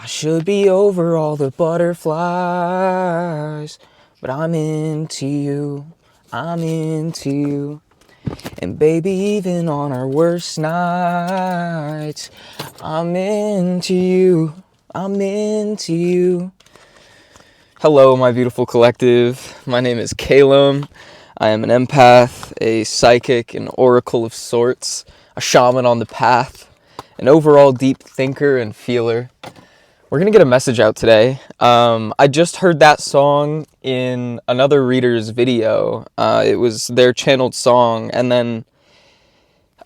should be over all the butterflies, but I'm into you, I'm into you. And baby, even on our worst nights, I'm into you, I'm into you. Hello, my beautiful collective. My name is Calum. I am an empath, a psychic, an oracle of sorts, a shaman on the path, an overall deep thinker and feeler. We're going to get a message out today. I just heard that song in another reader's video. It was their channeled song, and then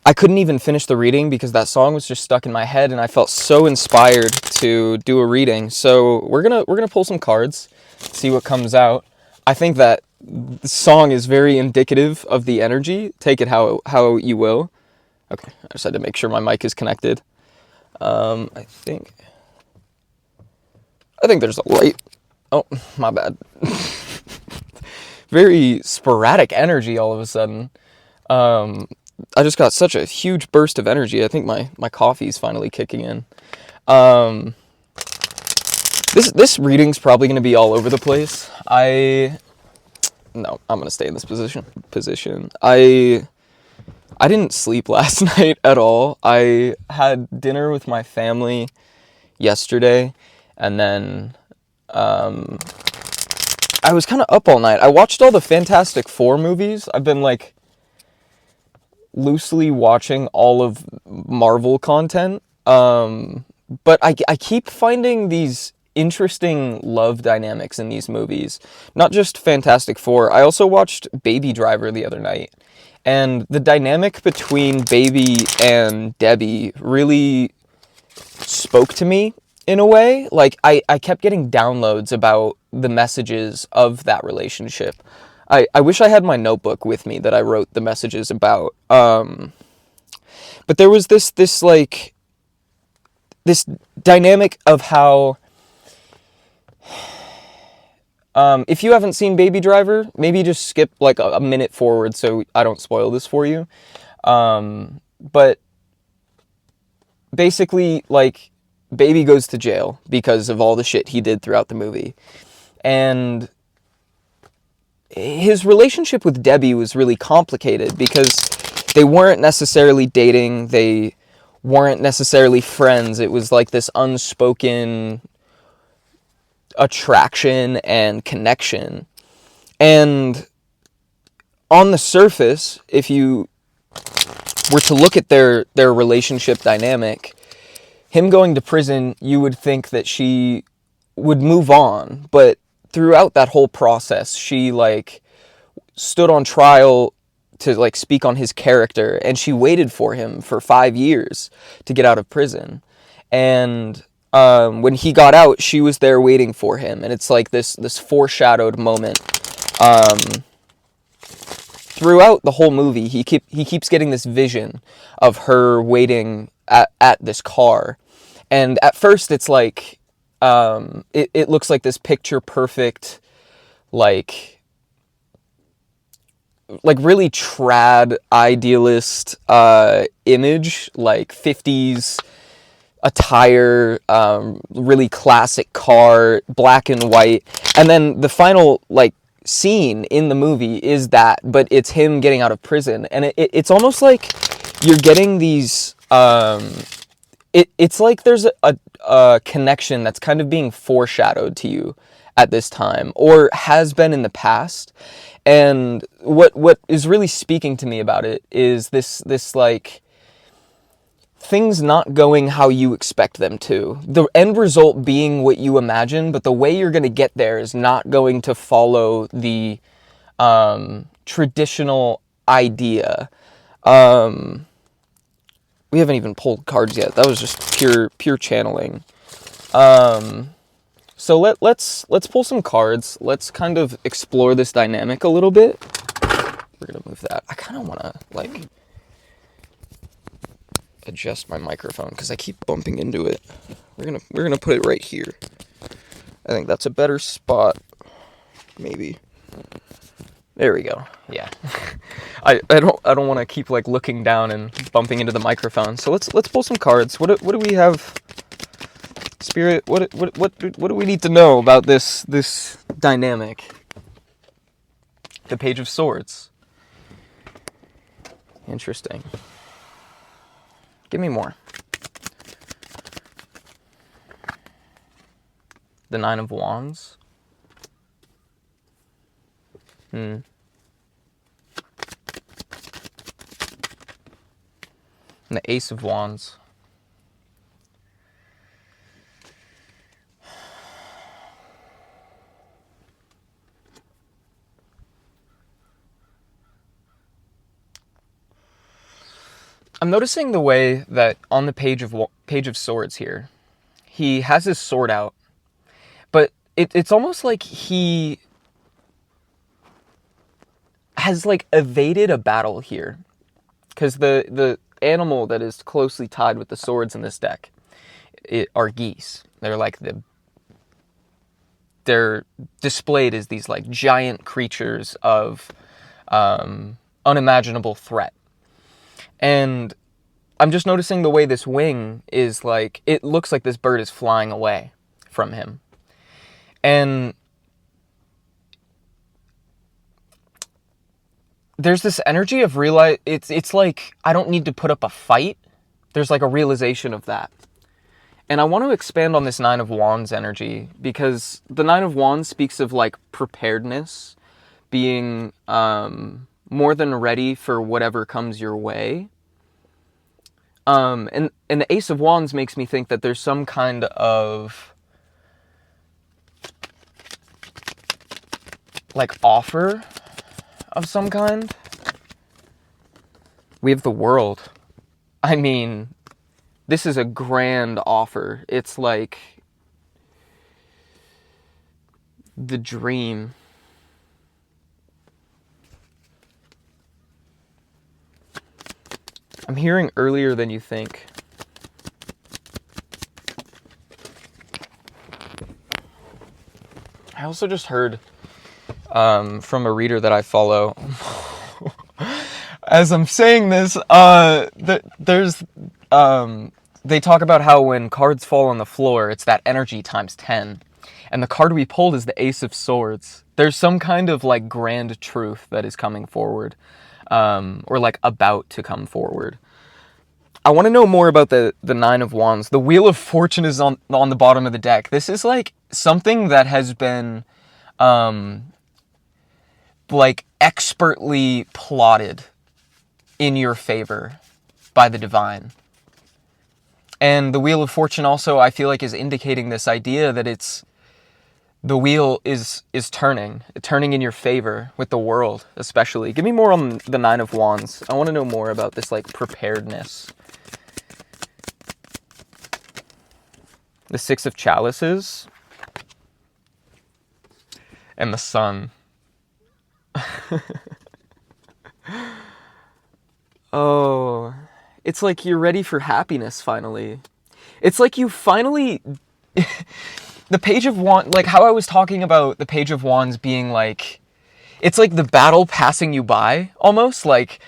I couldn't even finish the reading because that song was just stuck in my head, and I felt so inspired to do a reading. So we're gonna pull some cards, see what comes out. I think that the song is very indicative of the energy. Take it how you will. Okay, I just had to make sure my mic is connected. I think there's a light. Oh, my bad. Very sporadic energy all of a sudden. I just got such a huge burst of energy. I think my coffee's finally kicking in. This reading's probably going to be all over the place. No, I'm going to stay in this position. I didn't sleep last night at all. I had dinner with my family yesterday, and then I was kind of up all night. I watched all the Fantastic Four movies. I've been like loosely watching all of Marvel content, but I keep finding these interesting love dynamics in these movies. Not just Fantastic Four. I also watched Baby Driver the other night, and the dynamic between Baby and Debbie really spoke to me in a way. Like, I kept getting downloads about the messages of that relationship. I wish I had my notebook with me that I wrote the messages about. But there was this dynamic of how, if you haven't seen Baby Driver, maybe just skip like a minute forward so I don't spoil this for you. But basically, like, Baby goes to jail because of all the shit he did throughout the movie. And his relationship with Debbie was really complicated because they weren't necessarily dating, they weren't necessarily friends. It was like this unspoken attraction and connection. And on the surface, if you were to look at their relationship dynamic, him going to prison, you would think that she would move on, but throughout that whole process, she like stood on trial to like speak on his character, and she waited for him for 5 years to get out of prison. And when he got out, she was there waiting for him, and it's like this foreshadowed moment. Throughout the whole movie, he keeps getting this vision of her waiting at this car. And at first it's like, it looks like this picture perfect, like really trad idealist image, like 50s attire, really classic car, black and white. And then the final like scene in the movie is that, but it's him getting out of prison. And it's almost like you're getting these, it's like there's a connection that's kind of being foreshadowed to you at this time, or has been in the past. And what is really speaking to me about it is this like things not going how you expect them to. The end result being what you imagine, but the way you're going to get there is not going to follow the traditional idea. We haven't even pulled cards yet. That was just pure channeling. So let's pull some cards. Let's kind of explore this dynamic a little bit. We're gonna move that. I kind of want to like adjust my microphone because I keep bumping into it. We're gonna put it right here. I think that's a better spot. Maybe. There we go. Yeah. I don't want to keep like looking down and bumping into the microphone. So let's pull some cards. What do we have Spirit, what do we need to know about this dynamic? The Page of Swords. Interesting. Give me more. The Nine of Wands. And the Ace of Wands. I'm noticing the way that on the Page of Swords here, he has his sword out, but it's almost like he has like evaded a battle here, because the animal that is closely tied with the swords in this deck are geese. They're displayed as these like giant creatures of unimaginable threat. And I'm just noticing the way this wing is like, it looks like this bird is flying away from him. And there's this energy of it's like, I don't need to put up a fight. There's like a realization of that. And I want to expand on this Nine of Wands energy, because the Nine of Wands speaks of like preparedness, being more than ready for whatever comes your way. And the Ace of Wands makes me think that there's some kind of like offer of some kind. We have the World. I mean, this is a grand offer. It's like the dream. I'm hearing earlier than you think. I also just heard from a reader that I follow. As I'm saying this, there's they talk about how when cards fall on the floor, it's that energy times 10. And the card we pulled is the Ace of Swords. There's some kind of like grand truth that is coming forward, or like about to come forward. I want to know more about the Nine of Wands. The Wheel of Fortune is on the bottom of the deck. This is like something that has been like expertly plotted in your favor by the divine. And the Wheel of Fortune also, I feel like, is indicating this idea that the wheel is turning in your favor with the world, especially. Give me more on the Nine of Wands. I want to know more about this like preparedness. The Six of Chalices and the Sun. Oh, it's like you're ready for happiness finally. It's like you finally... The Page of Wands, like how I was talking about the Page of Wands being like... It's like the battle passing you by, almost. Like,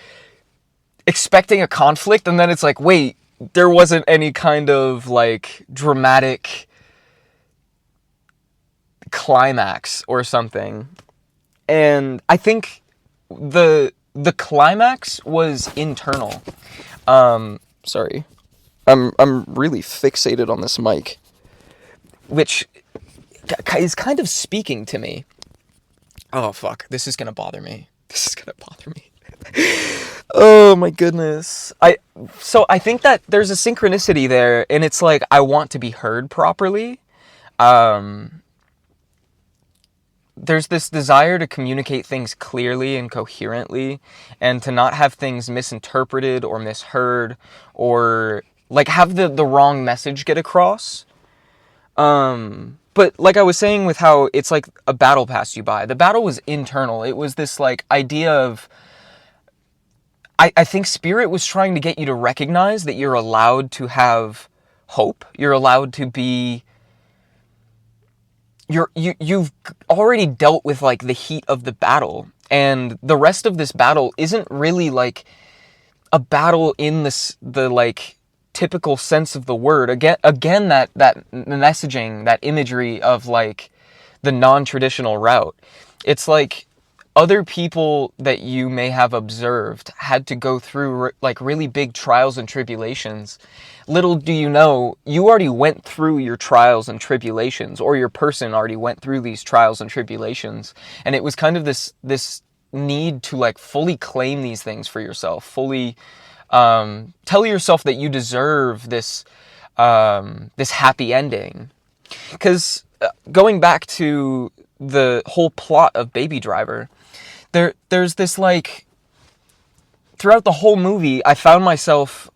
expecting a conflict, and then it's like, wait, there wasn't any kind of, like, dramatic climax or something. And I think the climax was internal. Sorry. I'm really fixated on this mic, which is kind of speaking to me. Oh, fuck. This is gonna bother me. Oh, my goodness. So I think that there's a synchronicity there, and it's like, I want to be heard properly. There's this desire to communicate things clearly and coherently, and to not have things misinterpreted or misheard, or like have the wrong message get across. But like I was saying with how it's like a battle passed you by, the battle was internal. It was this like idea of, I think Spirit was trying to get you to recognize that you're allowed to have hope. You're allowed to be... You've already dealt with like the heat of the battle, and the rest of this battle isn't really like a battle in the like typical sense of the word. Again, that messaging, that imagery of like the non-traditional route. It's like other people that you may have observed had to go through like really big trials and tribulations. Little do you know, you already went through your trials and tribulations, or your person already went through these trials and tribulations. And it was kind of this need to like fully claim these things for yourself, fully tell yourself that you deserve this this happy ending. Because going back to the whole plot of Baby Driver, there's this like, throughout the whole movie, I found myself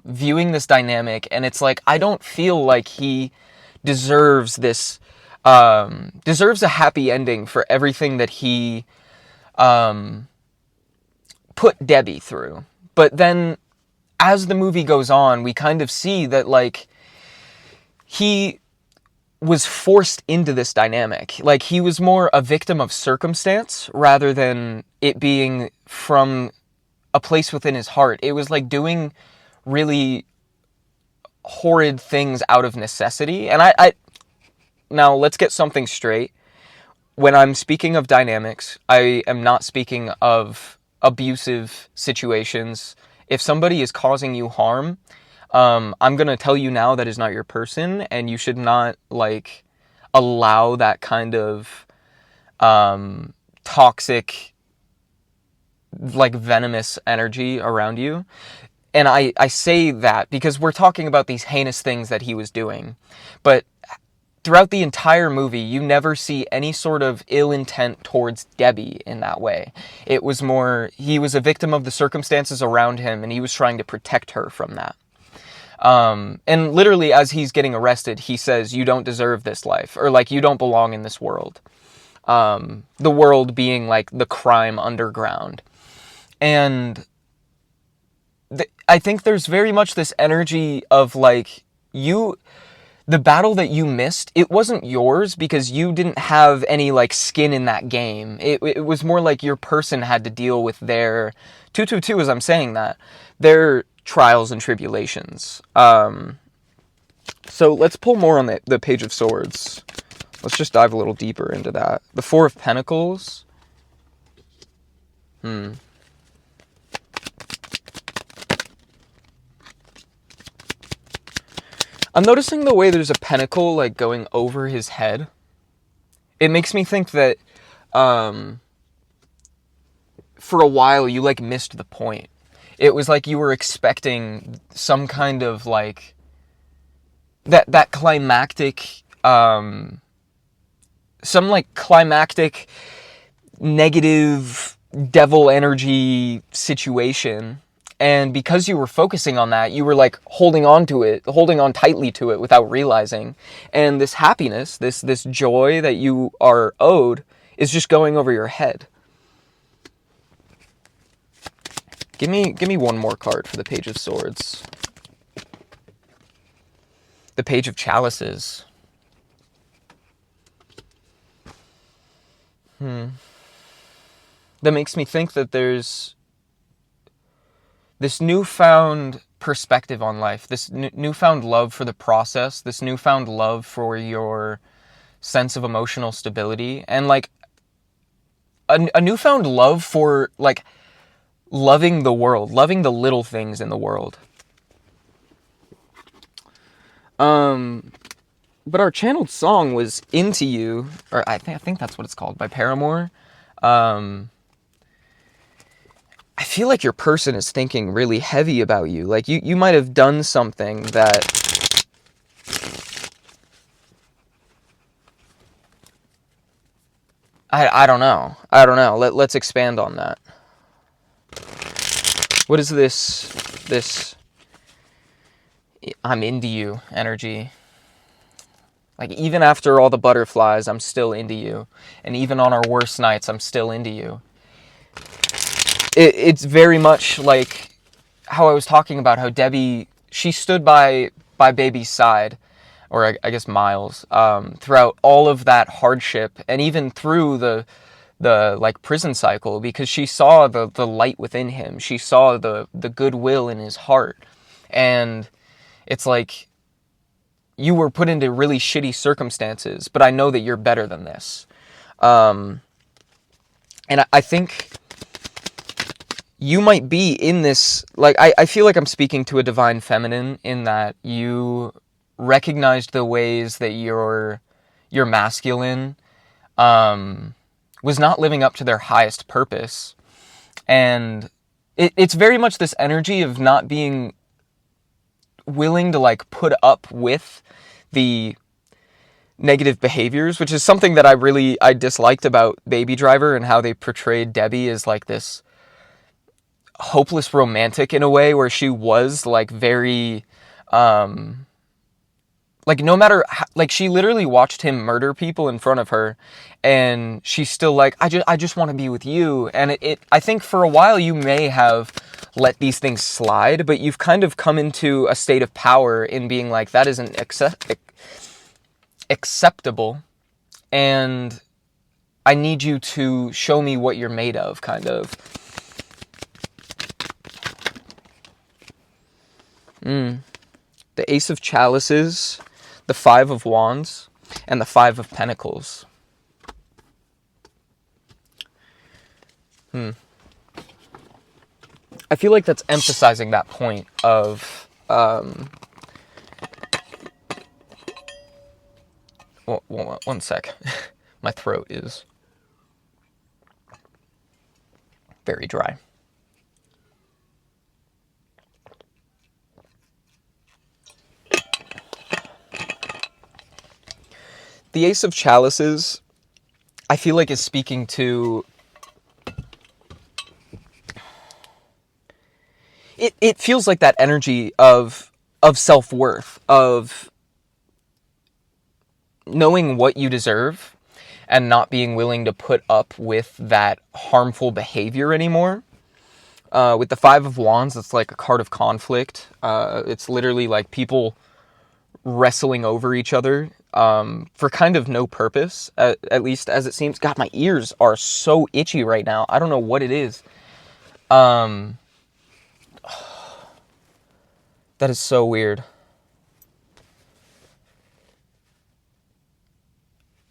viewing this dynamic, and it's like, I don't feel like he deserves this, deserves a happy ending for everything that he put Debbie through. But then, as the movie goes on, we kind of see that, like, he was forced into this dynamic. Like, he was more a victim of circumstance rather than it being from a place within his heart. It was like doing really horrid things out of necessity. And I now let's get something straight. When I'm speaking of dynamics, I am not speaking of abusive situations. If somebody is causing you harm, I'm going to tell you now that is not your person, and you should not, like, allow that kind of toxic, like, venomous energy around you. And I say that because we're talking about these heinous things that he was doing. But throughout the entire movie, you never see any sort of ill intent towards Debbie in that way. It was more, he was a victim of the circumstances around him, and he was trying to protect her from that. And literally, as he's getting arrested, he says, "You don't deserve this life," or like, "You don't belong in this world." The world being like the crime underground. And I think there's very much this energy of like, the battle that you missed, it wasn't yours because you didn't have any like skin in that game. It was more like your person had to deal with their 222 as I'm saying that, their trials and tribulations. So let's pull more on the Page of Swords. Let's just dive a little deeper into that. The Four of Pentacles. I'm noticing the way there's a pentacle like going over his head. It makes me think that for a while you like missed the point. It was like you were expecting some kind of like that climactic some like climactic negative devil energy situation. And because you were focusing on that, you were like holding on tightly to it without realizing. And this happiness, this joy that you are owed is just going over your head. Give me one more card for the Page of Swords. The Page of Chalices. That makes me think that there's this newfound perspective on life, this newfound love for the process, this newfound love for your sense of emotional stability, and like a newfound love for like loving the world, loving the little things in the world. But our channeled song was Into You, or I think that's what it's called, by Paramore. I feel like your person is thinking really heavy about you. Like, you might have done something that... I don't know. Let's expand on that. What is this I'm into you energy? Like, even after all the butterflies, I'm still into you. And even on our worst nights, I'm still into you. It's very much like how I was talking about how Debbie, she stood by Baby's side, or I guess Miles, throughout all of that hardship, and even through the like prison cycle, because she saw the light within him. She saw the goodwill in his heart. And it's like, you were put into really shitty circumstances, but I know that you're better than this. And I think you might be in this, like, I feel like I'm speaking to a divine feminine in that you recognized the ways that your masculine was not living up to their highest purpose. And it's very much this energy of not being willing to, like, put up with the negative behaviors, which is something that I disliked about Baby Driver, and how they portrayed Debbie as like this hopeless romantic in a way, where she was like very like, no matter how, like, she literally watched him murder people in front of her, and she's still like, I just want to be with you. And I think for a while you may have let these things slide, but you've kind of come into a state of power in being like, that isn't acceptable, and I need you to show me what you're made of, kind of. The Ace of Chalices, the Five of Wands, and the Five of Pentacles. I feel like that's emphasizing that point of one sec. My throat is very dry. The Ace of Chalices, I feel like, is speaking to... It feels like that energy of self-worth, of knowing what you deserve and not being willing to put up with that harmful behavior anymore. With the Five of Wands, it's like a card of conflict. It's literally like people wrestling over each other for kind of no purpose, at least as it seems. God, my ears are so itchy right now. I don't know what it is. That is so weird.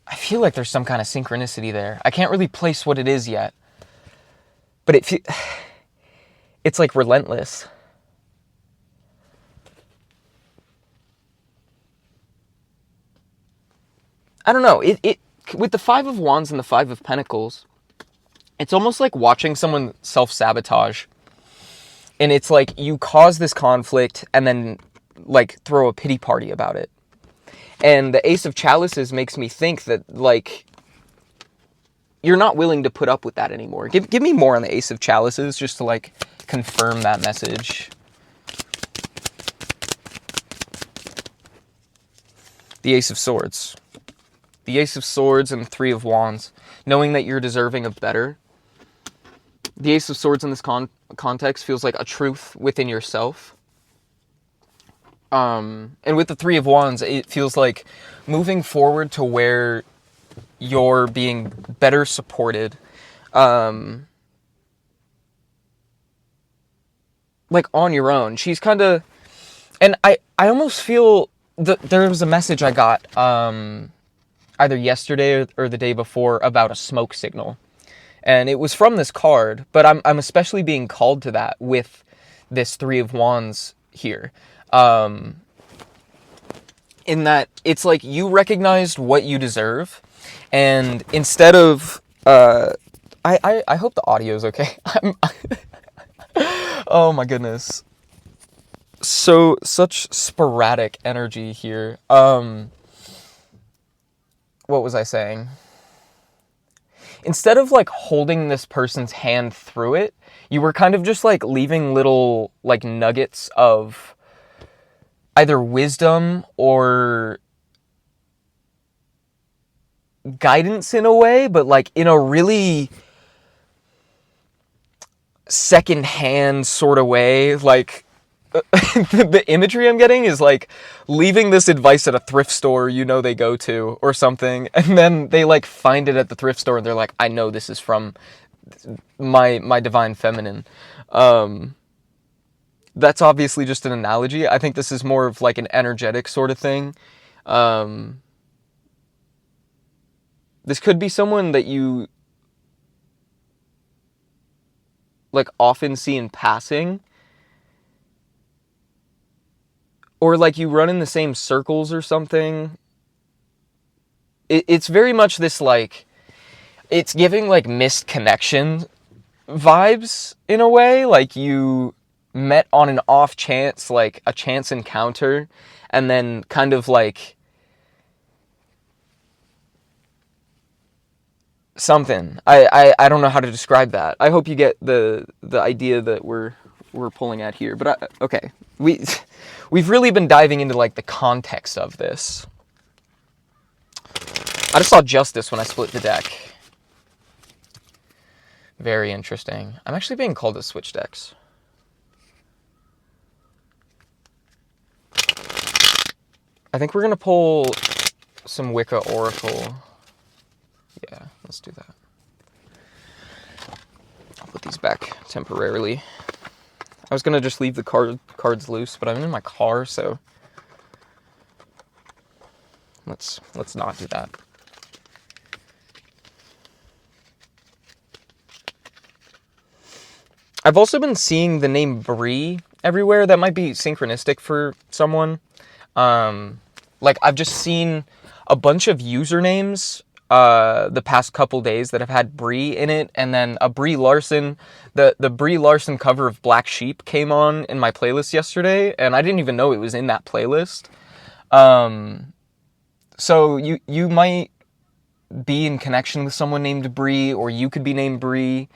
I feel like there's some kind of synchronicity there. I can't really place what it is yet. But it's like relentless. I don't know. It with the Five of Wands and the Five of Pentacles, it's almost like watching someone self-sabotage. And it's like you cause this conflict and then, like, throw a pity party about it. And the Ace of Chalices makes me think that, like, you're not willing to put up with that anymore. Give me more on the Ace of Chalices, just to, like, confirm that message. The Ace of Swords. The Ace of Swords and the Three of Wands. Knowing that you're deserving of better. The Ace of Swords in this context feels like a truth within yourself. And with the Three of Wands, it feels like moving forward to where you're being better supported. Like, on your own. She's kind of... And I almost feel... There was a message I got either yesterday or the day before about a smoke signal. And it was from this card, but I'm especially being called to that with this Three of Wands here. In that it's like you recognized what you deserve, and instead of I hope the audio is okay. Oh my goodness. So such sporadic energy here. What was I saying? Instead of, like, holding this person's hand through it, you were kind of just, like, leaving little, like, nuggets of either wisdom or guidance in a way, but, like, in a really second-hand sort of way. Like, the imagery I'm getting is, like, leaving this advice at a thrift store they go to or something, and then they, like, find it at the thrift store and they're like, I know this is from my divine feminine. that's obviously just an analogy. I think this is more of like an energetic sort of thing. This could be someone that you like often see in passing, or like you run in the same circles or something. It's very much this like, it's giving like missed connection vibes in a way, like you met on an off chance, like a chance encounter, and then kind of like something. I don't know how to describe that. I hope you get the idea that we're pulling at here. But okay, we've really been diving into like the context of this. I just saw Justice when I split the deck. Very interesting. I'm actually being called to switch decks. I think we're gonna pull some Wicca Oracle. Yeah, let's do that. I'll put these back temporarily. I was gonna just leave the cards loose, but I'm in my car, so let's not do that. I've also been seeing the name Bree everywhere. That might be synchronistic for someone. Like I've just seen a bunch of usernames the past couple days that have had Bree in it, and then a Brie Larson, the Brie Larson cover of Black Sheep came on in my playlist yesterday, and I didn't even know it was in that playlist. So you might be in connection with someone named Bree, or you could be named Bree.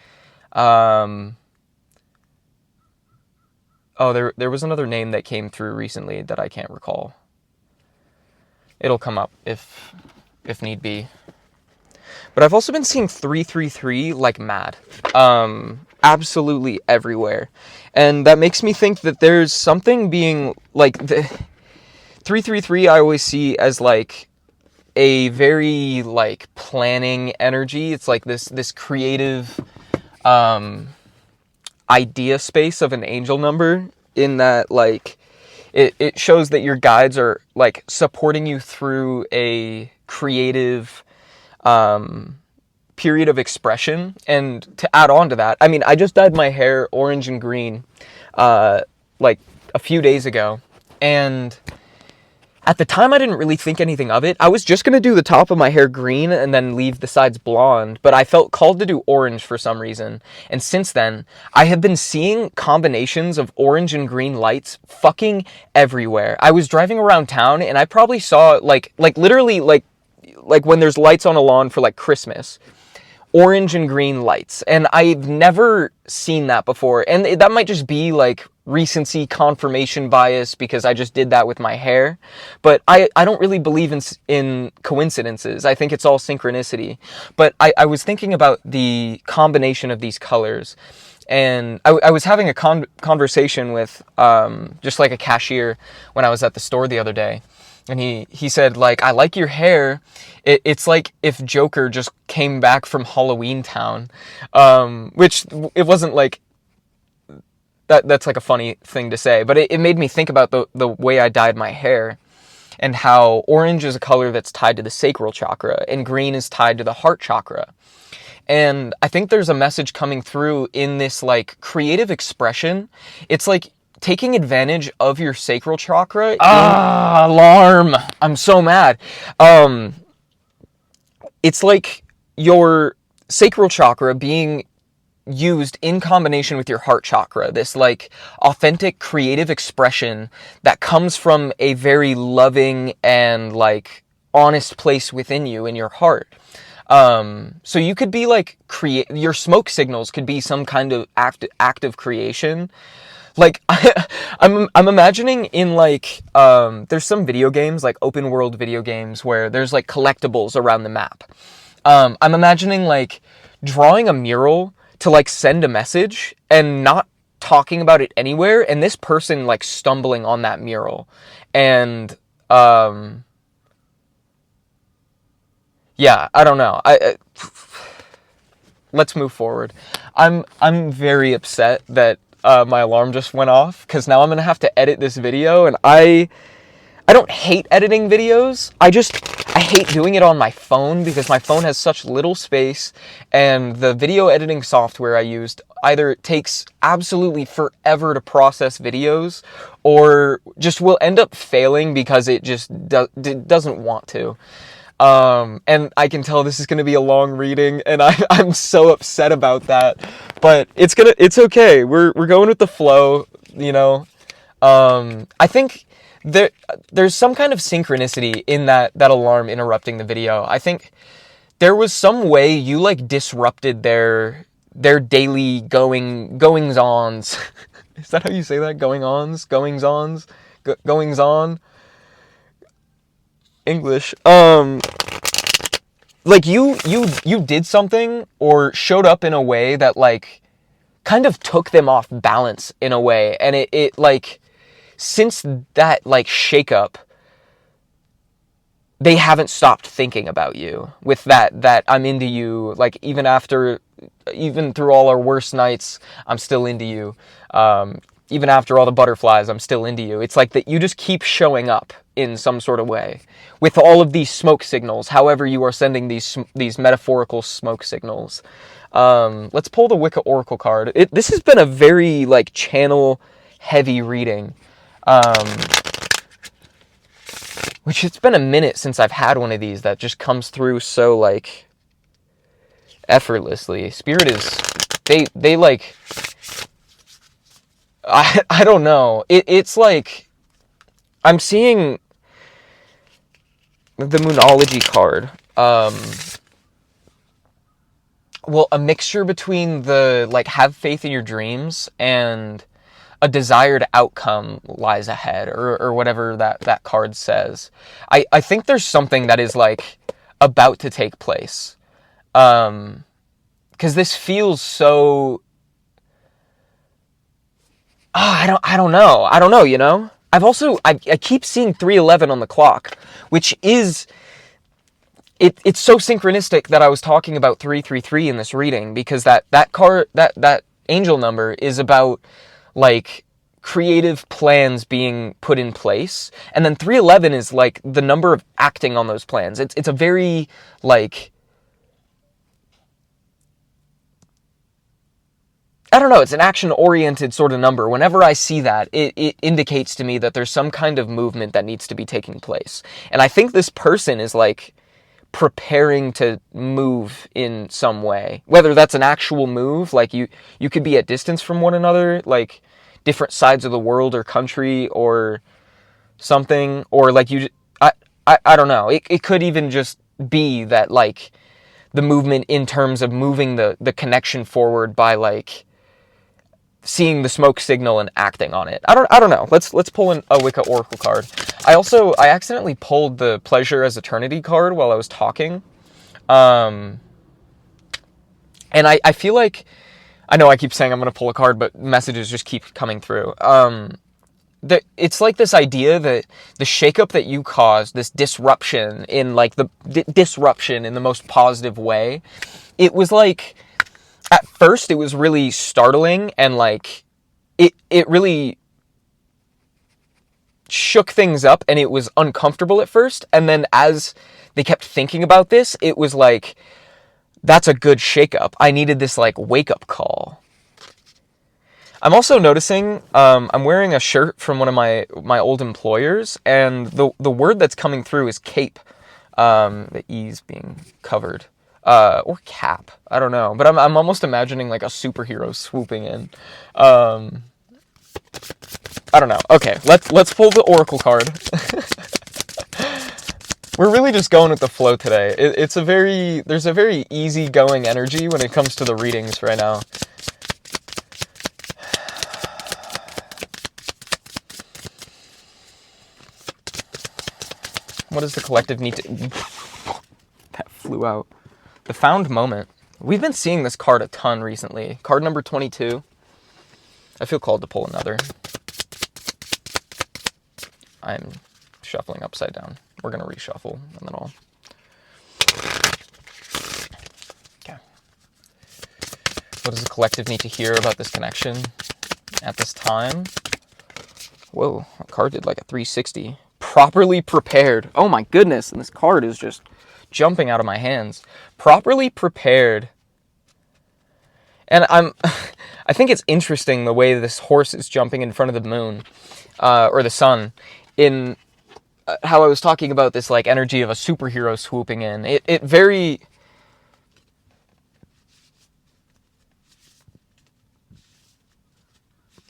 Oh, there was another name that came through recently that I can't recall. It'll come up if need be. But I've also been seeing 333 like mad. Absolutely everywhere. And that makes me think that there's something being like the 333 I always see as like a very like planning energy. It's like this creative idea space of an angel number, in that like it shows that your guides are like supporting you through a creative period of expression. And to add on to that, I mean, I just dyed my hair orange and green like a few days ago, and at the time I didn't really think anything of it. I was just going to do the top of my hair green and then leave the sides blonde, but I felt called to do orange for some reason. And since then, I have been seeing combinations of orange and green lights fucking everywhere. I was driving around town and I probably saw like literally like when there's lights on a lawn for like Christmas, orange and green lights. And I've never seen that before. And that might just be like recency confirmation bias because I just did that with my hair. But I don't really believe in coincidences. I think it's all synchronicity. But I was thinking about the combination of these colors. And I was having a conversation with just like a cashier when I was at the store the other day. And he said, like, I like your hair. It's like if Joker just came back from Halloween Town. Which it wasn't like... That's like a funny thing to say. But it made me think about the way I dyed my hair. And how orange is a color that's tied to the sacral chakra. And green is tied to the heart chakra. And I think there's a message coming through in this, like, creative expression. It's like taking advantage of your sacral chakra. Alarm! I'm so mad. It's like your sacral chakra being used in combination with your heart chakra. This, like, authentic creative expression that comes from a very loving and, like, honest place within you in your heart. So you could be like your smoke signals could be some kind of act of creation. Like I'm imagining in like there's some video games, like open world video games, where there's like collectibles around the map. I'm imagining like drawing a mural to like send a message and not talking about it anywhere, and this person like stumbling on that mural. And yeah, I don't know. Let's move forward. I'm very upset that my alarm just went off, because now I'm going to have to edit this video, and I don't hate editing videos. I hate doing it on my phone because my phone has such little space, and the video editing software I used either takes absolutely forever to process videos or just will end up failing because it just doesn't want to. And I can tell this is going to be a long reading, and I'm so upset about that, but it's okay. We're going with the flow, you know. I think there's some kind of synchronicity in that alarm interrupting the video. I think there was some way you like disrupted their daily goings-ons. Is that how you say that? Goings-ons? Goings-ons? Goings-on? English. Like you did something or showed up in a way that like kind of took them off balance in a way, and it like, since that like shakeup, they haven't stopped thinking about you with that I'm into you. Like even through all our worst nights, I'm still into you. Even after all the butterflies, I'm still into you. It's like that you just keep showing up in some sort of way with all of these smoke signals, however you are sending these metaphorical smoke signals. Let's pull the Wicca Oracle card. This has been a very like channel heavy reading. Which it's been a minute since I've had one of these that just comes through so like effortlessly. Spirit is, they like, I don't know. It's like, I'm seeing the Moonology card. Well, a mixture between the like have faith in your dreams and a desired outcome lies ahead, or whatever that card says. I think there's something that is like about to take place. Because this feels so... I don't know, you know? I keep seeing 311 on the clock, which is... It's so synchronistic that I was talking about 333 in this reading, because that card, that angel number is about like creative plans being put in place, and then 311 is like the number of acting on those plans. It's a very like, I don't know, it's an action-oriented sort of number. Whenever I see that, it indicates to me that there's some kind of movement that needs to be taking place. And I think this person is like preparing to move in some way. Whether that's an actual move, like you could be at distance from one another, like different sides of the world or country or something, or like I don't know. It could even just be that like the movement in terms of moving the connection forward by like seeing the smoke signal and acting on it. I don't know. Let's pull in a Wicca Oracle card. I accidentally pulled the Pleasure as Eternity card while I was talking. And I feel like, I know I keep saying I'm going to pull a card, but messages just keep coming through. It's like this idea that the shakeup that you caused, this disruption in like the disruption in the most positive way, it was like, at first it was really startling, and like it really shook things up, and it was uncomfortable at first, and then as they kept thinking about this, it was like, that's a good shakeup. I needed this like wake-up call. I'm also noticing I'm wearing a shirt from one of my old employers, and the word that's coming through is cape. The E's being covered. Or cap. I don't know. But I'm almost imagining like a superhero swooping in. I don't know. Okay, let's pull the Oracle card. We're really just going with the flow today. There's a very easygoing energy when it comes to the readings right now. What does the collective need to... That flew out. The Found Moment. We've been seeing this card a ton recently. Card number 22. I feel called to pull another. I'm shuffling upside down. We're going to reshuffle, and then I'll... Okay. What does the collective need to hear about this connection? at this time. Whoa, a card did like a 360. Properly prepared. Oh my goodness, and this card is just jumping out of my hands. Properly prepared. And I think it's interesting the way this horse is jumping in front of the moon, or the sun, in how I was talking about this like energy of a superhero swooping in. It very...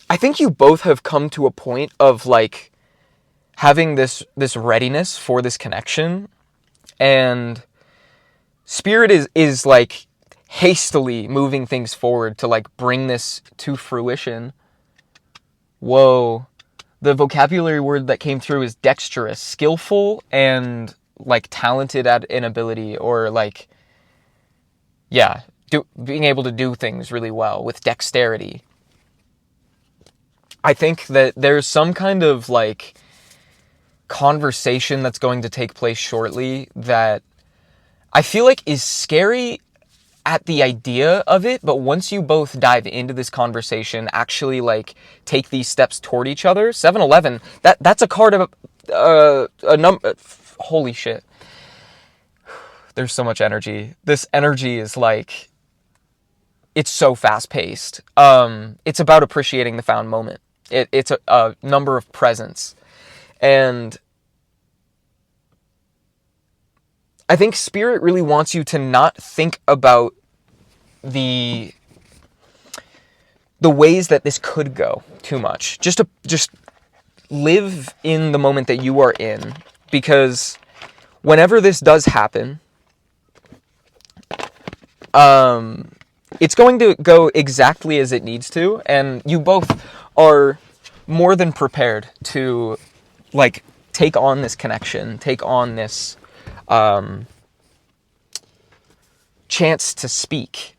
I think you both have come to a point of like having this readiness for this connection, and Spirit is like hastily moving things forward to like bring this to fruition. Whoa. The vocabulary word that came through is dexterous, skillful, and like talented at an ability, or like, yeah, being able to do things really well with dexterity. I think that there's some kind of like conversation that's going to take place shortly that I feel like is scary at the idea of it, but once you both dive into this conversation, actually like take these steps toward each other. 7-11, that's a card of a number. Holy shit. There's so much energy. This energy is like, it's so fast paced. It's about appreciating the found moment. It's a number of presents. And I think Spirit really wants you to not think about the ways that this could go too much. Just live in the moment that you are in, because whenever this does happen, it's going to go exactly as it needs to, and you both are more than prepared to like take on this connection, take on this chance to speak.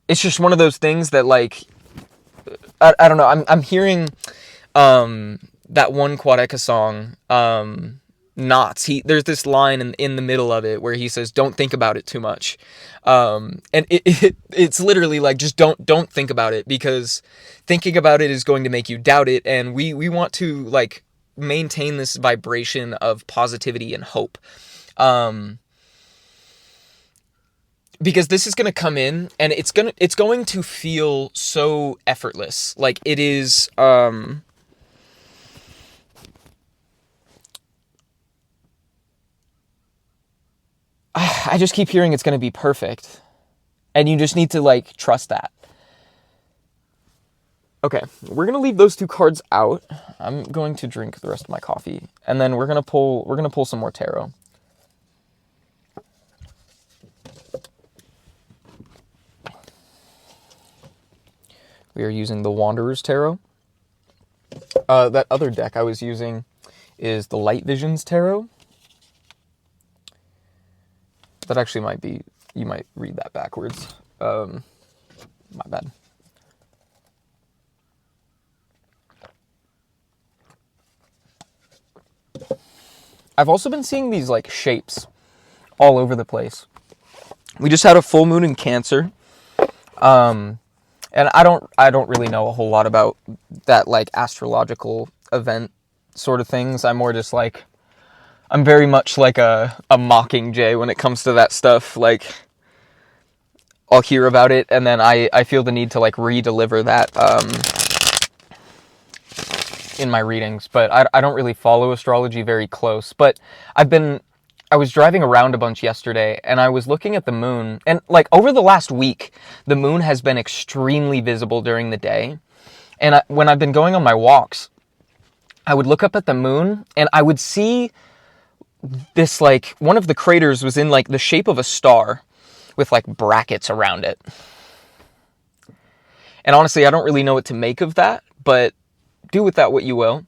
It's just one of those things that like, I don't know, I'm hearing that one Quadeka song, Knots. There's this line in the middle of it where he says, "Don't think about it too much," and it's literally like, just don't think about it, because thinking about it is going to make you doubt it, and we want to like maintain this vibration of positivity and hope, because this is going to come in and it's going to feel so effortless. Like it is, I just keep hearing it's going to be perfect, and you just need to like trust that. Okay, we're going to leave those two cards out. I'm going to drink the rest of my coffee, and then we're going to pull some more tarot. We are using the Wanderer's Tarot. That other deck I was using is the Light Visions Tarot. That actually might be, you might read that backwards. My bad. I've also been seeing these like shapes all over the place. We just had a full moon in Cancer. And I don't really know a whole lot about that like astrological event sort of things. I'm more just like, I'm very much like a Mockingjay when it comes to that stuff. Like, I'll hear about it, and then I feel the need to like re-deliver that in my readings. But I don't really follow astrology very close. But I was driving around a bunch yesterday, and I was looking at the moon, and like over the last week, the moon has been extremely visible during the day. And when I've been going on my walks, I would look up at the moon, and I would see this, like, one of the craters was in like the shape of a star with like brackets around it. And honestly, I don't really know what to make of that, but do with that what you will.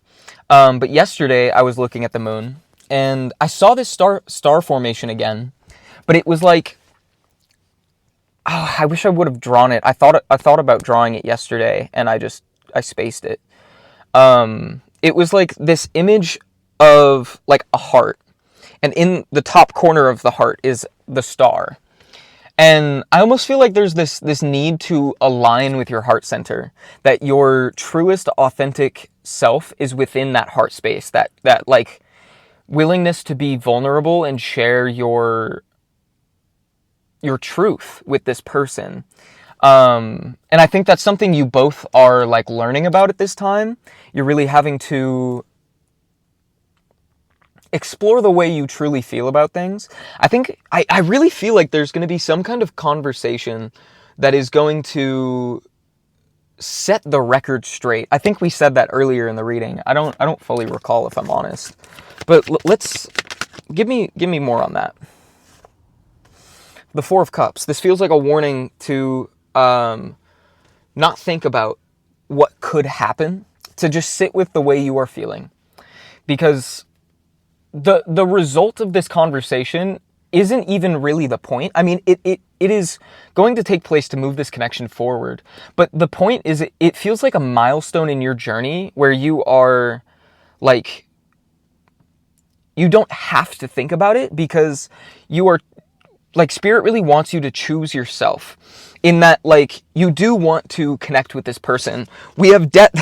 But yesterday I was looking at the moon, and I saw this star formation again, but it was like, oh, I wish I would have drawn it. I thought about drawing it yesterday, and I spaced it. It was like this image of like a heart, and in the top corner of the heart is the star. And I almost feel like there's this need to align with your heart center, that your truest authentic self is within that heart space, that like willingness to be vulnerable and share your truth with this person. And I think that's something you both are like learning about at this time. You're really having to explore the way you truly feel about things. I really feel like there's going to be some kind of conversation that is going to set the record straight. I think we said that earlier in the reading. I don't fully recall, if I'm honest. But let's give me more on that. The Four of Cups. This feels like a warning to not think about what could happen, to just sit with the way you are feeling. Because the result of this conversation isn't even really the point. I mean, it is going to take place to move this connection forward. But the point is, it feels like a milestone in your journey where you are like, you don't have to think about it, because you are like, Spirit really wants you to choose yourself, in that, like, you do want to connect with this person. We have death.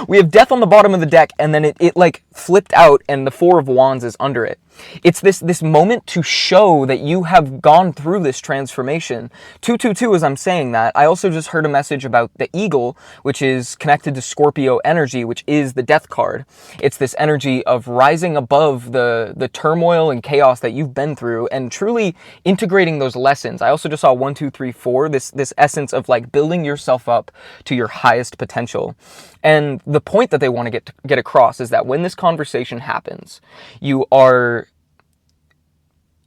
We have death on the bottom of the deck, and then it like flipped out, and the Four of Wands is under it. It's this moment to show that you have gone through this transformation. 222, as I'm saying that, I also just heard a message about the eagle, which is connected to Scorpio energy, which is the death card. It's this energy of rising above the turmoil and chaos that you've been through, and truly integrating those lessons. I also just saw 1, 2, 3, 4, this essence of like building yourself up to your highest potential. And the point that they want to get across is that when this conversation happens, you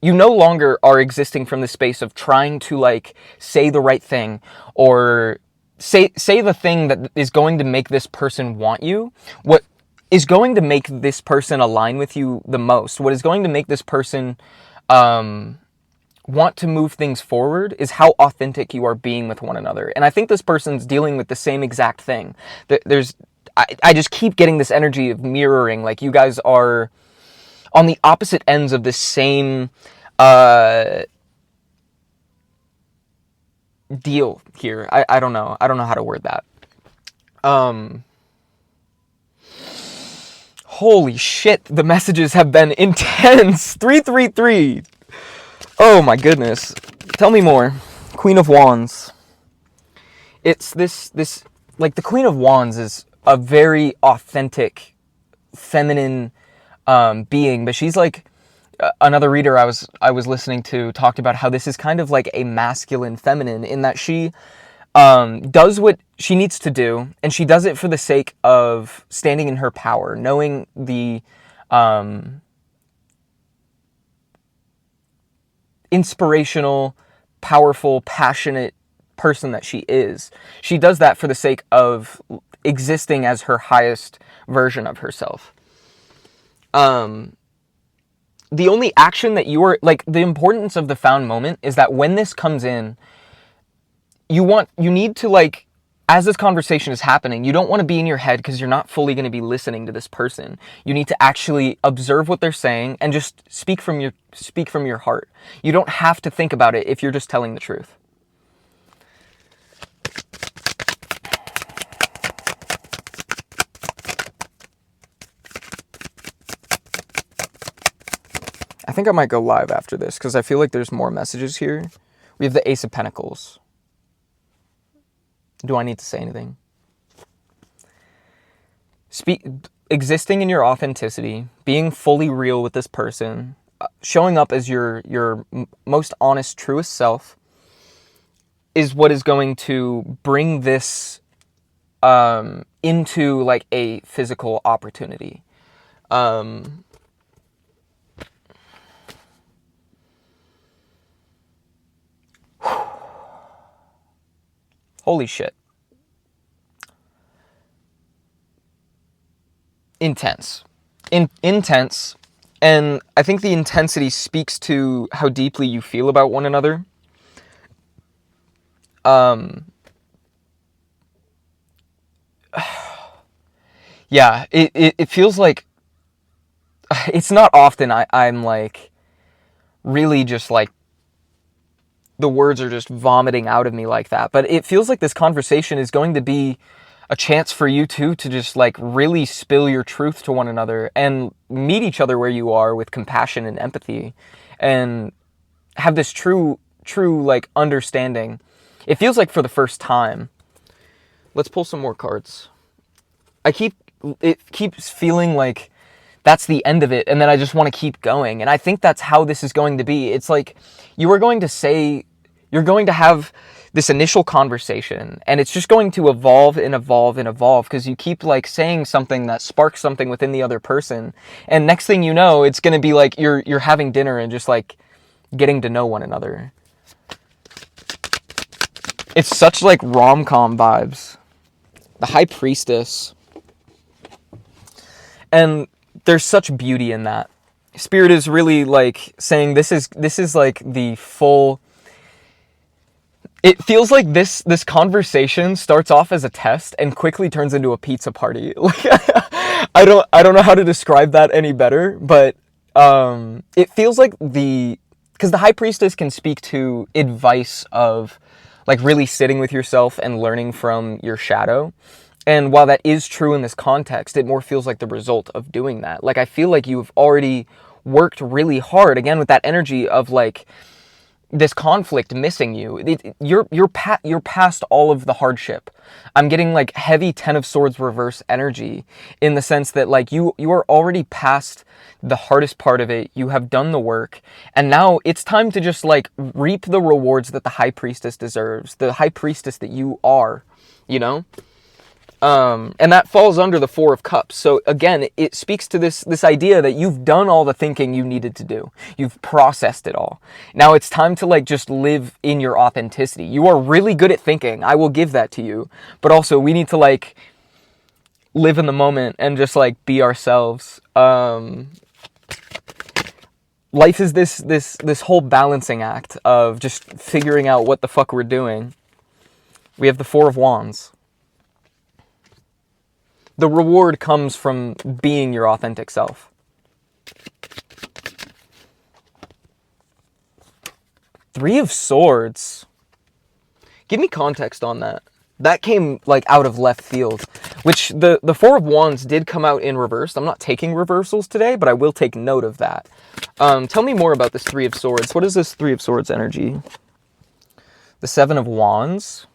no longer are existing from the space of trying to like say the right thing, or say the thing that is going to make this person want you. What is going to make this person align with you the most, what is going to make this person want to move things forward, is how authentic you are being with one another. And I think this person's dealing with the same exact thing. I just keep getting this energy of mirroring, like you guys are on the opposite ends of this same deal here. I don't know how to word that. Holy shit, the messages have been intense. 333. Oh my goodness. Tell me more. Queen of Wands. It's this like, the Queen of Wands is a very authentic, feminine being, but she's like, another reader I was listening to talked about how this is kind of like a masculine feminine, in that she does what she needs to do, and she does it for the sake of standing in her power, knowing the inspirational, powerful, passionate person that she is. She does that for the sake of existing as her highest version of herself. The only action that you are, like, the importance of the found moment is that when this comes in, you need to, like, as this conversation is happening, you don't want to be in your head, because you're not fully going to be listening to this person. You need to actually observe what they're saying and just speak from your heart. You don't have to think about it if you're just telling the truth. I think I might go live after this, because I feel like there's more messages here. We have the Ace of Pentacles. Do I need to say anything? Existing in your authenticity, being fully real with this person, showing up as your most honest, truest self, is what is going to bring this into like a physical opportunity. Holy shit. Intense. Intense. And I think the intensity speaks to how deeply you feel about one another. Yeah, it feels like, it's not often I'm like really just like the words are just vomiting out of me like that. But it feels like this conversation is going to be a chance for you two to just like really spill your truth to one another and meet each other where you are with compassion and empathy and have this true like understanding. It feels like for the first time. Let's pull some more cards. It keeps feeling like that's the end of it, and then I just want to keep going. And I think that's how this is going to be. It's like you're going to have this initial conversation, and it's just going to evolve and evolve and evolve because you keep like saying something that sparks something within the other person. And next thing you know, it's going to be like you're having dinner and just like getting to know one another. It's such like rom-com vibes. The High Priestess. And there's such beauty in that. Spirit is really like saying this is like the full. It feels like this conversation starts off as a test and quickly turns into a pizza party. Like I don't know how to describe that any better, but it feels like because the High Priestess can speak to advice of like really sitting with yourself and learning from your shadow. And while that is true in this context, it more feels like the result of doing that. Like, I feel like you've already worked really hard, again, with that energy of, like, this conflict missing you. You're past all of the hardship. I'm getting, like, heavy Ten of Swords reverse energy in the sense that, like, you are already past the hardest part of it. You have done the work. And now it's time to just, like, reap the rewards that the High Priestess deserves. The High Priestess that you are, you know? And that falls under the Four of Cups. So again, it speaks to this idea that you've done all the thinking you needed to do. You've processed it all. Now it's time to like just live in your authenticity. You are really good at thinking. I will give that to you. But also we need to like live in the moment and just like be ourselves. Life is this whole balancing act of just figuring out what the fuck we're doing. We have the Four of Wands. The reward comes from being your authentic self. Three of Swords. Give me context on that. That came like out of left field, which the Four of Wands did come out in reverse. I'm not taking reversals today, but I will take note of that. Tell me more about this Three of Swords. What is this Three of Swords energy? The Seven of Wands.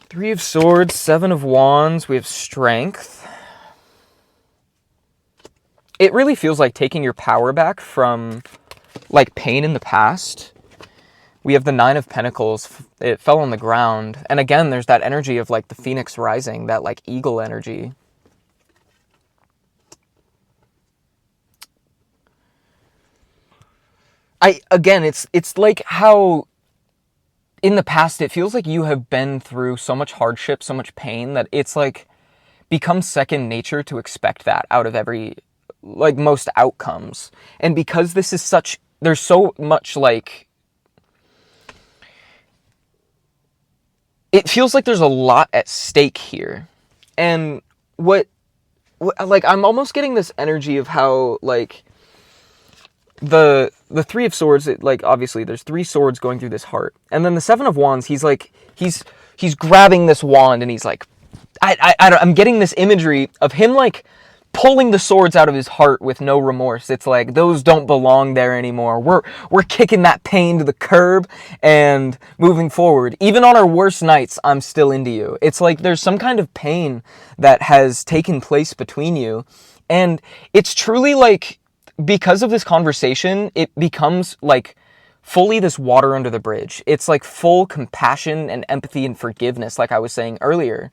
Three of Swords, Seven of Wands, we have Strength. It really feels like taking your power back from, like, pain in the past. We have the Nine of Pentacles, it fell on the ground. And again, there's that energy of, like, the Phoenix rising, that, like, eagle energy. Again, it's like how in the past, it feels like you have been through so much hardship, so much pain, that it's like becomes second nature to expect that out of every, like most outcomes. And because this is such, there's so much like, it feels like there's a lot at stake here. And what like, I'm almost getting this energy of how, like, the Three of Swords, like, obviously there's three swords going through this heart, and then the Seven of Wands, he's like, he's grabbing this wand, and he's like, I'm getting this imagery of him like pulling the swords out of his heart with no remorse. It's like, those don't belong there anymore. We're kicking that pain to the curb and moving forward. Even on our worst nights, I'm still into you. It's like there's some kind of pain that has taken place between you, and it's truly like, because of this conversation, it becomes like fully this water under the bridge. It's like full compassion and empathy and forgiveness, like I was saying earlier.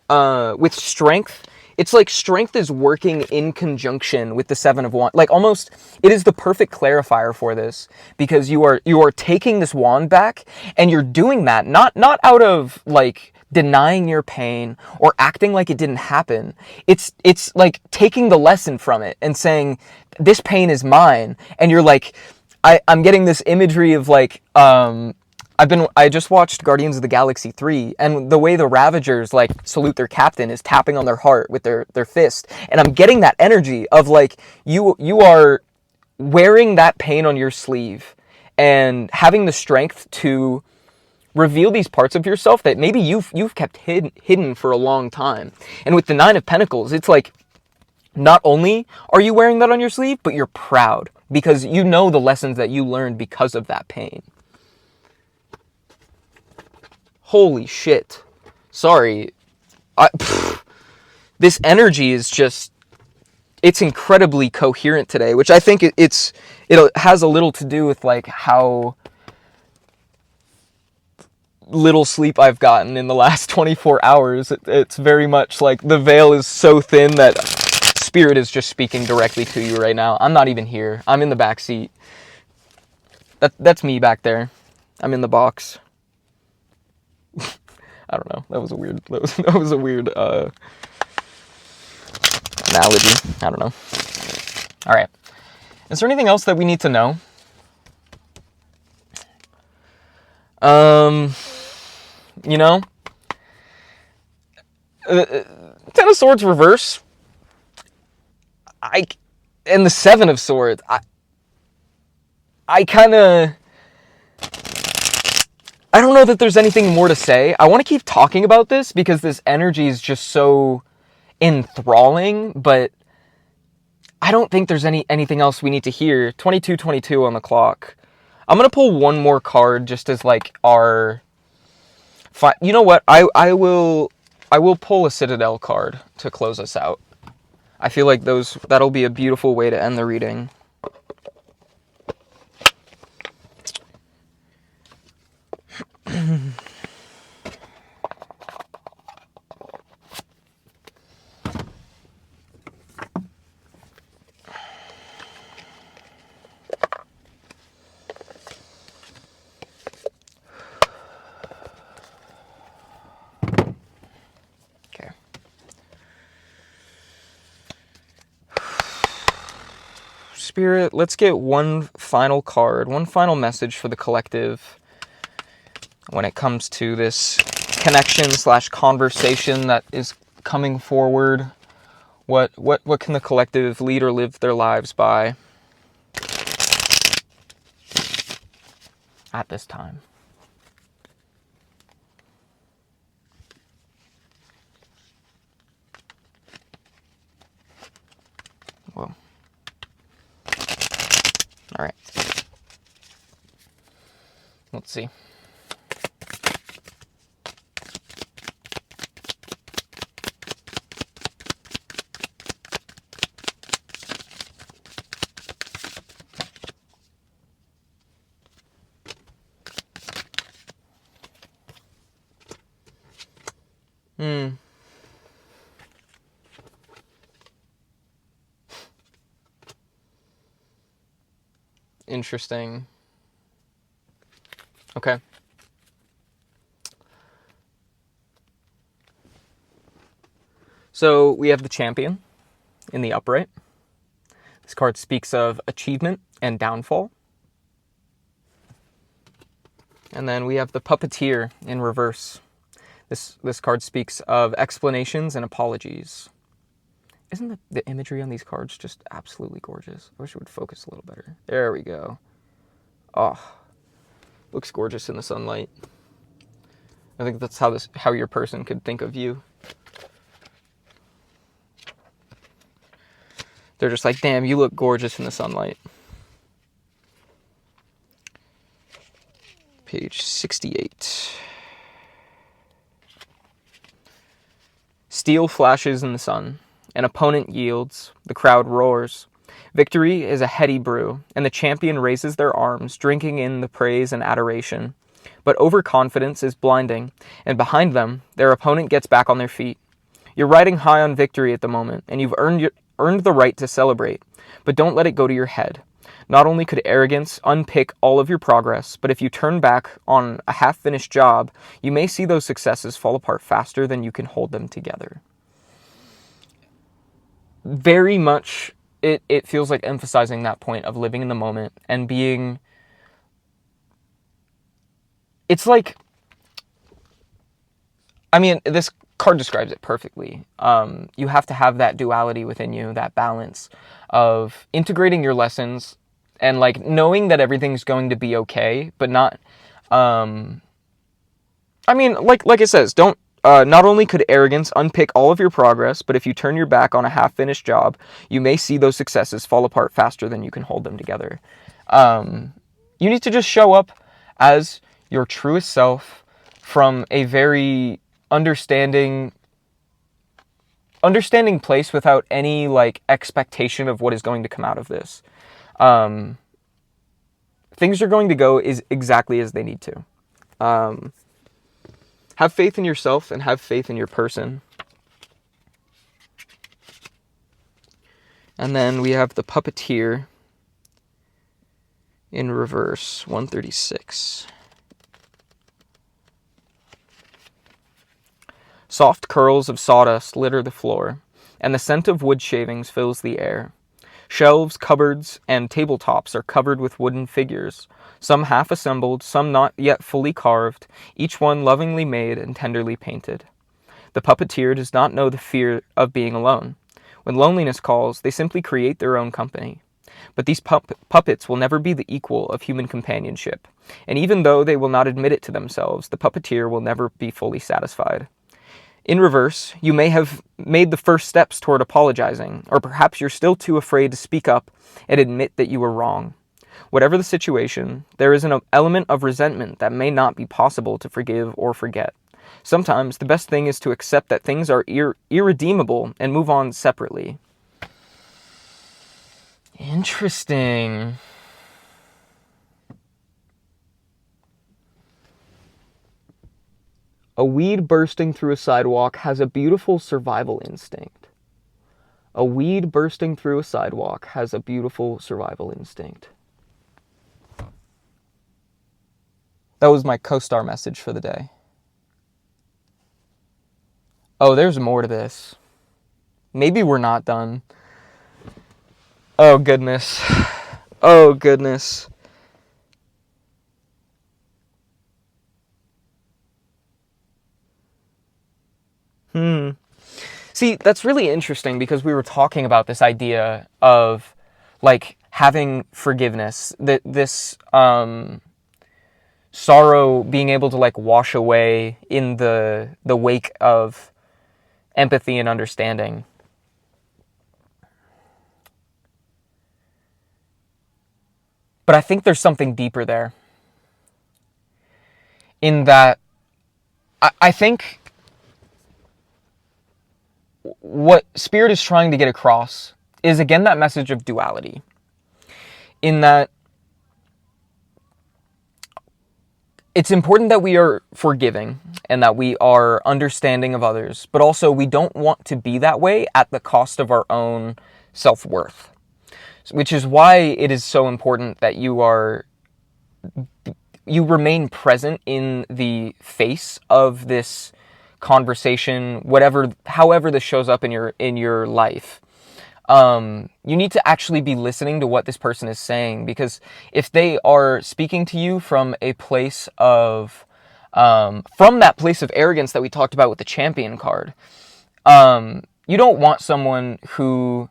With Strength, it's like Strength is working in conjunction with the Seven of Wands. Like, almost, it is the perfect clarifier for this, because you are taking this wand back, and you're doing that not out of like denying your pain or acting like it didn't happen. It's like taking the lesson from it and saying, this pain is mine. And you're like, I'm getting this imagery of like, I just watched Guardians of the Galaxy 3, and the way the Ravagers like salute their captain is tapping on their heart with their fist, and I'm getting that energy of like you are wearing that pain on your sleeve and having the strength to reveal these parts of yourself that maybe you've kept hidden for a long time. And with the Nine of Pentacles, it's like not only are you wearing that on your sleeve, but you're proud because you know the lessons that you learned because of that pain. Holy shit. Sorry. This energy is just, it's incredibly coherent today, which I think it has a little to do with like how little sleep I've gotten in the last 24 hours. It's very much like the veil is so thin that spirit is just speaking directly to you right now. I'm not even here. I'm in the back seat. That's me back there. I'm in the box. I don't know. That was a weird analogy. I don't know. All right. Is there anything else that we need to know? You know, Ten of Swords reverse. And the Seven of Swords. I kind of, I don't know that there's anything more to say. I want to keep talking about this because this energy is just so enthralling, but I don't think there's anything else we need to hear. 22:22 on the clock. I'm going to pull one more card just as like our... You know what? I will pull a Citadel card to close us out. I feel like that'll be a beautiful way to end the reading. Spirit, let's get one final card, one final message for the collective when it comes to this connection / conversation that is coming forward. What can the collective lead or live their lives by at this time? Well, all right. Let's see. Interesting. Okay. So we have the Champion in the upright. This card speaks of achievement and downfall. And then we have the Puppeteer in reverse. This card speaks of explanations and apologies. Isn't the imagery on these cards just absolutely gorgeous? I wish it would focus a little better. There we go. Oh, looks gorgeous in the sunlight. I think that's how your person could think of you. They're just like, damn, you look gorgeous in the sunlight. Page 68. Steel flashes in the sun. An opponent yields. The crowd roars. Victory is a heady brew, and the champion raises their arms, drinking in the praise and adoration. But overconfidence is blinding, and behind them, their opponent gets back on their feet. You're riding high on victory at the moment, and you've earned the right to celebrate, but don't let it go to your head. Not only could arrogance unpick all of your progress, but if you turn back on a half-finished job, you may see those successes fall apart faster than you can hold them together. Very much, it feels like emphasizing that point of living in the moment and being it's like, I mean, this card describes it perfectly. You have to have that duality within you, that balance of integrating your lessons and like knowing that everything's going to be okay, but not, I mean, like it says, don't, not only could arrogance unpick all of your progress, but if you turn your back on a half-finished job, you may see those successes fall apart faster than you can hold them together. You need to just show up as your truest self from a very understanding place without any like expectation of what is going to come out of this. Things are going to go exactly as they need to. Have faith in yourself and have faith in your person. And then we have the Puppeteer in reverse, 136. Soft curls of sawdust litter the floor, and the scent of wood shavings fills the air. Shelves, cupboards, and tabletops are covered with wooden figures, some half-assembled, some not yet fully carved, each one lovingly made and tenderly painted. The puppeteer does not know the fear of being alone. When loneliness calls, they simply create their own company. But these puppets will never be the equal of human companionship, and even though they will not admit it to themselves, the puppeteer will never be fully satisfied. In reverse, you may have made the first steps toward apologizing, or perhaps you're still too afraid to speak up and admit that you were wrong. Whatever the situation, there is an element of resentment that may not be possible to forgive or forget. Sometimes the best thing is to accept that things are irredeemable and move on separately. Interesting. A weed bursting through a sidewalk has a beautiful survival instinct. A weed bursting through a sidewalk has a beautiful survival instinct. That was my co-star message for the day. Oh, there's more to this. Maybe we're not done. Oh, goodness. Oh, goodness. See, that's really interesting because we were talking about this idea of, like, having forgiveness. This sorrow being able to, like, wash away in the wake of empathy and understanding. But I think there's something deeper there. In that, I think what Spirit is trying to get across is, again, that message of duality. In that, it's important that we are forgiving and that we are understanding of others, but also we don't want to be that way at the cost of our own self-worth. Which is why it is so important that you remain present in the face of this conversation, however this shows up in your life. You need to actually be listening to what this person is saying, because if they are speaking to you from a place of, from that place of arrogance that we talked about with the Champion card, you don't want someone who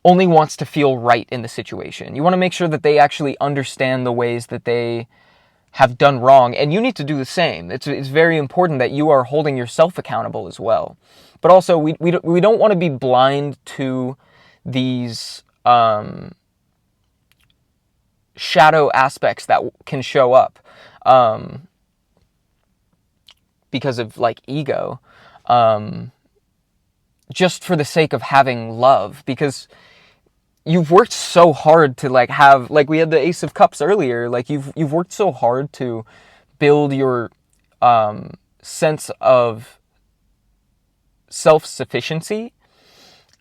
only wants to feel right in the situation. You want to make sure that they actually understand the ways that they have done wrong, and you need to do the same. It's very important that you are holding yourself accountable as well. But also, we don't want to be blind to these shadow aspects that can show up because of, like, ego, just for the sake of having love, because you've worked so hard to, like, have, like, we had the Ace of Cups earlier, like, you've worked so hard to build your sense of self-sufficiency,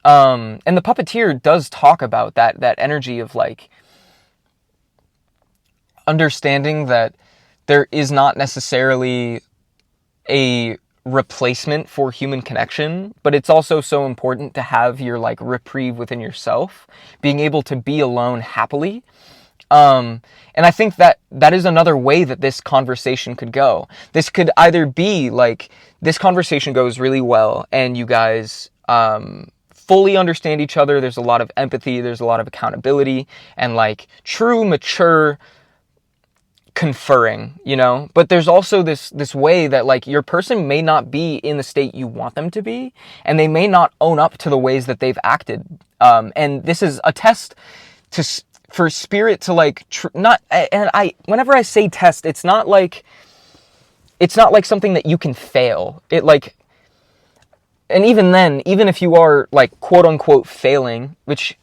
and the puppeteer does talk about that energy of, like, understanding that there is not necessarily a replacement for human connection, but it's also so important to have your, like, reprieve within yourself, being able to be alone happily, And I think that that is another way that this conversation could go. This could either be like, this conversation goes really well and you guys fully understand each other. There's a lot of empathy. There's a lot of accountability and like true, mature conferring, you know? But there's also this way that like your person may not be in the state you want them to be, and they may not own up to the ways that they've acted. And this is a test for spirit to like whenever I say test, it's not like something that you can fail. It like, and even then, even if you are like quote unquote failing, which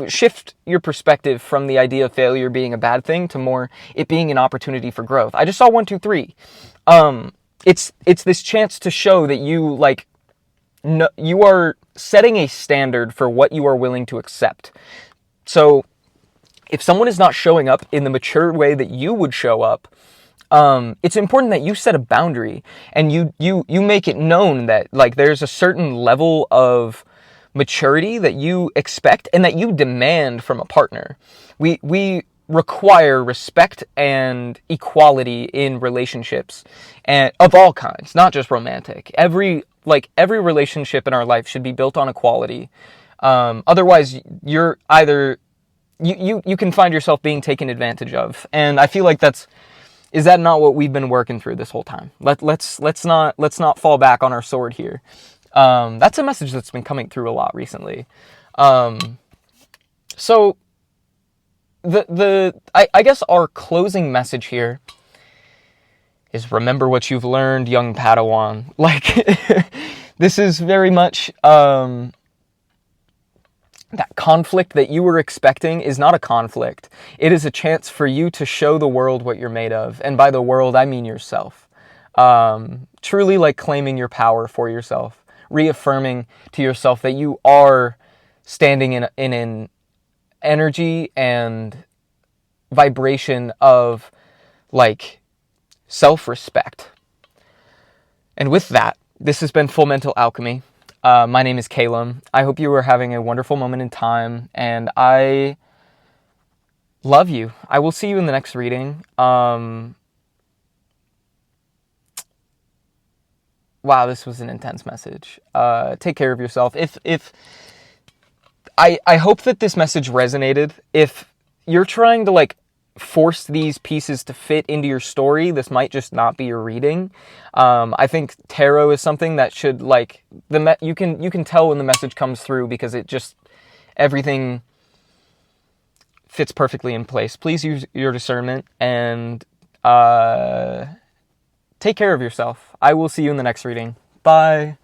shift your perspective from the idea of failure being a bad thing to more it being an opportunity for growth. I just saw 1, 2, 3. It's this chance to show that you like, no, you are setting a standard for what you are willing to accept. So if someone is not showing up in the mature way that you would show up, it's important that you set a boundary and you make it known that like there's a certain level of maturity that you expect and that you demand from a partner. We require respect and equality in relationships, and of all kinds, not just romantic. Every relationship in our life should be built on equality. Otherwise, you're either you can find yourself being taken advantage of, and I feel like is that not what we've been working through this whole time? Let's not fall back on our sword here. That's a message that's been coming through a lot recently. So I guess our closing message here is remember what you've learned, young Padawan. Like, this is very much, that conflict that you were expecting is not a conflict. It is a chance for you to show the world what you're made of. And by the world, I mean yourself. Truly like claiming your power for yourself. Reaffirming to yourself that you are standing in an energy and vibration of like self-respect. And with that, this has been Full Mental Alchemy. My name is Calum. I hope you are having a wonderful moment in time, and I love you. I will see you in the next reading. Wow, this was an intense message. Take care of yourself. If I hope that this message resonated. If you're trying to like force these pieces to fit into your story, this might just not be your reading. I think tarot is something that should like you can tell when the message comes through because it just everything fits perfectly in place. Please use your discernment and take care of yourself. I will see you in the next reading. Bye.